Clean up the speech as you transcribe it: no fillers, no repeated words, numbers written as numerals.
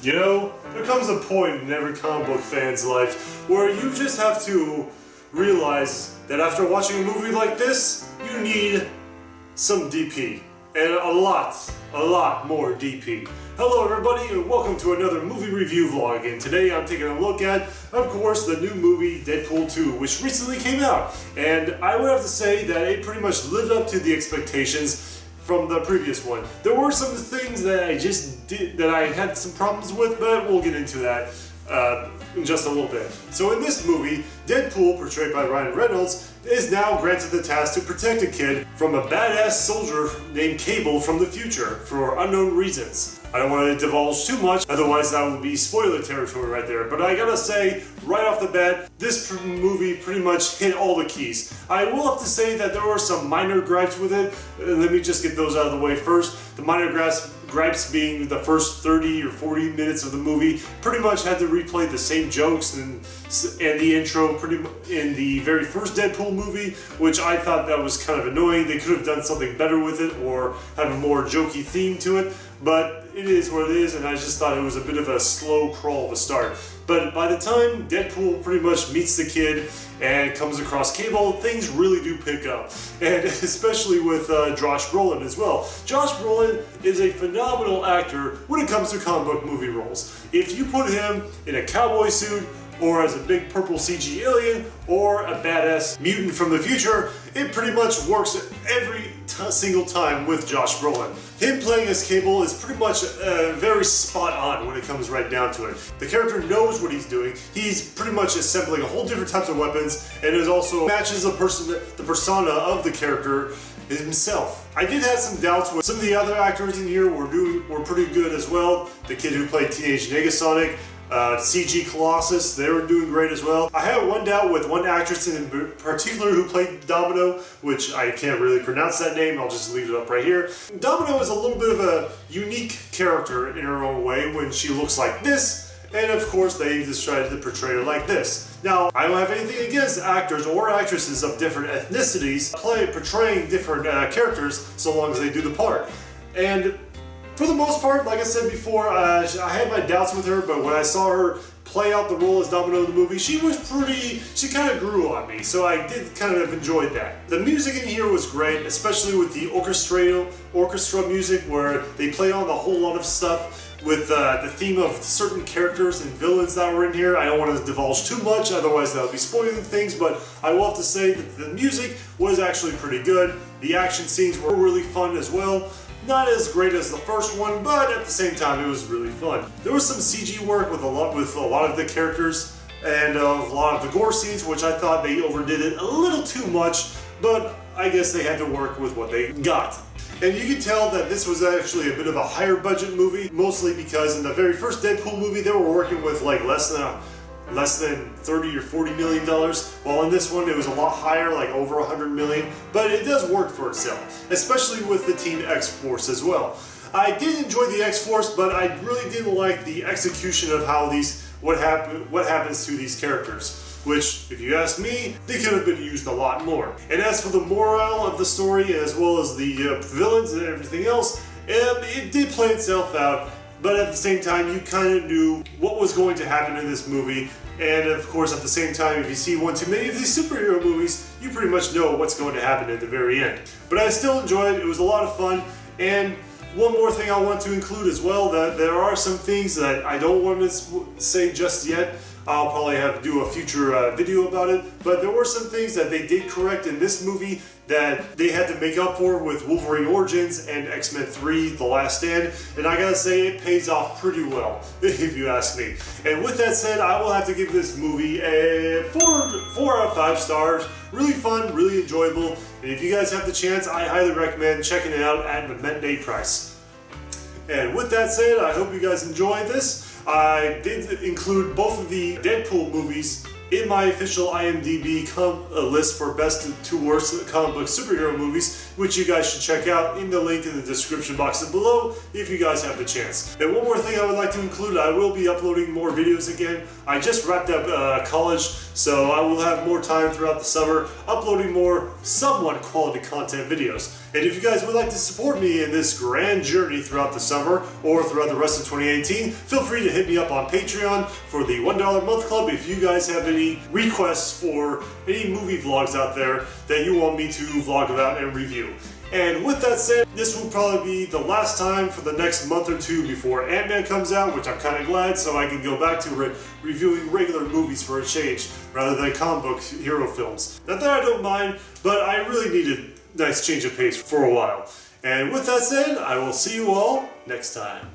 You know, there comes a point in every comic book fan's life where you just have to realize that after watching a movie like this, you need some DP. And a lot more DP. Hello everybody and welcome to another movie review vlog, and today I'm taking a look at, of course, the new movie Deadpool 2, which recently came out. And I would have to say that it pretty much lived up to the expectations from the previous one. There were some things that I had some problems with, but we'll get into that in just a little bit. So in this movie, Deadpool, portrayed by Ryan Reynolds, is now granted the task to protect a kid from a badass soldier named Cable from the future for unknown reasons. I don't want to divulge too much, otherwise that would be spoiler territory right there, but I gotta say, right off the bat, this movie pretty much hit all the keys. I will have to say that there were some minor gripes with it. Let me just get those out of the way first. The minor gripes being the first 30 or 40 minutes of the movie pretty much had to replay the same jokes and the intro in the very first Deadpool movie, which I thought that was kind of annoying. They could have done something better with it or have a more jokey theme to it, but it is what it is, and I just thought it was a bit of a slow crawl of a start. But by the time Deadpool pretty much meets the kid and comes across Cable, things really do pick up. And especially with Josh Brolin as well. Josh Brolin is a phenomenal actor when it comes to comic book movie roles. If you put him in a cowboy suit, or as a big purple CG alien, or a badass mutant from the future, it pretty much works every single time with Josh Brolin. Him playing as Cable is pretty much very spot on when it comes right down to it. The character knows what he's doing. He's pretty much assembling a whole different types of weapons, and it also matches the persona of the character himself. I did have some doubts with some of the other actors in here were pretty good as well. The kid who played Teenage Negasonic, CG Colossus, they were doing great as well. I had one doubt with one actress in particular who played Domino, which I can't really pronounce that name, I'll just leave it up right here. Domino is a little bit of a unique character in her own way when she looks like this, and of course they decided to portray her like this. Now, I don't have anything against actors or actresses of different ethnicities portraying different characters so long as they do the part. And for the most part, like I said before, I had my doubts with her, but when I saw her play out the role as Domino in the movie, she kind of grew on me, so I did kind of enjoy that. The music in here was great, especially with the orchestra music, where they play on a whole lot of stuff with the theme of certain characters and villains that were in here. I don't want to divulge too much, otherwise that would be spoiling things, but I will have to say that the music was actually pretty good. The action scenes were really fun as well. Not as great as the first one, but at the same time it was really fun. There was some CG work with a lot of the characters and a lot of the gore scenes, which I thought they overdid it a little too much, but I guess they had to work with what they got. And you can tell that this was actually a bit of a higher budget movie, mostly because in the very first Deadpool movie they were working with like less than 30 or 40 million dollars, while in this one it was a lot higher, like over 100 million, but it does work for itself, especially with the Team X-Force as well. I did enjoy the X-Force, but I really didn't like the execution of how what happens to these characters, which, if you ask me, they could have been used a lot more. And as for the morale of the story, as well as the villains and everything else, it did play itself out. But at the same time, you kind of knew what was going to happen in this movie. And of course, at the same time, if you see one too many of these superhero movies, you pretty much know what's going to happen at the very end. But I still enjoyed it. It was a lot of fun. And one more thing I want to include as well, that there are some things that I don't want to say just yet. I'll probably have to do a future video about it, but there were some things that they did correct in this movie that they had to make up for with Wolverine Origins and X-Men 3: The Last Stand, and I gotta say it pays off pretty well, if you ask me. And with that said, I will have to give this movie a 4 out of 5 stars. Really fun, really enjoyable, and if you guys have the chance, I highly recommend checking it out at an matinee price. And with that said, I hope you guys enjoyed this. I did include both of the Deadpool movies in my official IMDb list for best to worst comic book superhero movies, which you guys should check out in the link in the description box below if you guys have the chance. And one more thing I would like to include, I will be uploading more videos again. I just wrapped up college, so I will have more time throughout the summer uploading more somewhat quality content videos. And if you guys would like to support me in this grand journey throughout the summer or throughout the rest of 2018, feel free to hit me up on Patreon for the $1 a month club if you guys have any requests for any movie vlogs out there that you want me to vlog about and review. And with that said, this will probably be the last time for the next month or two before Ant-Man comes out, which I'm kind of glad, so I can go back to reviewing regular movies for a change, rather than comic book hero films. Not that I don't mind, but I really need a nice change of pace for a while. And with that said, I will see you all next time.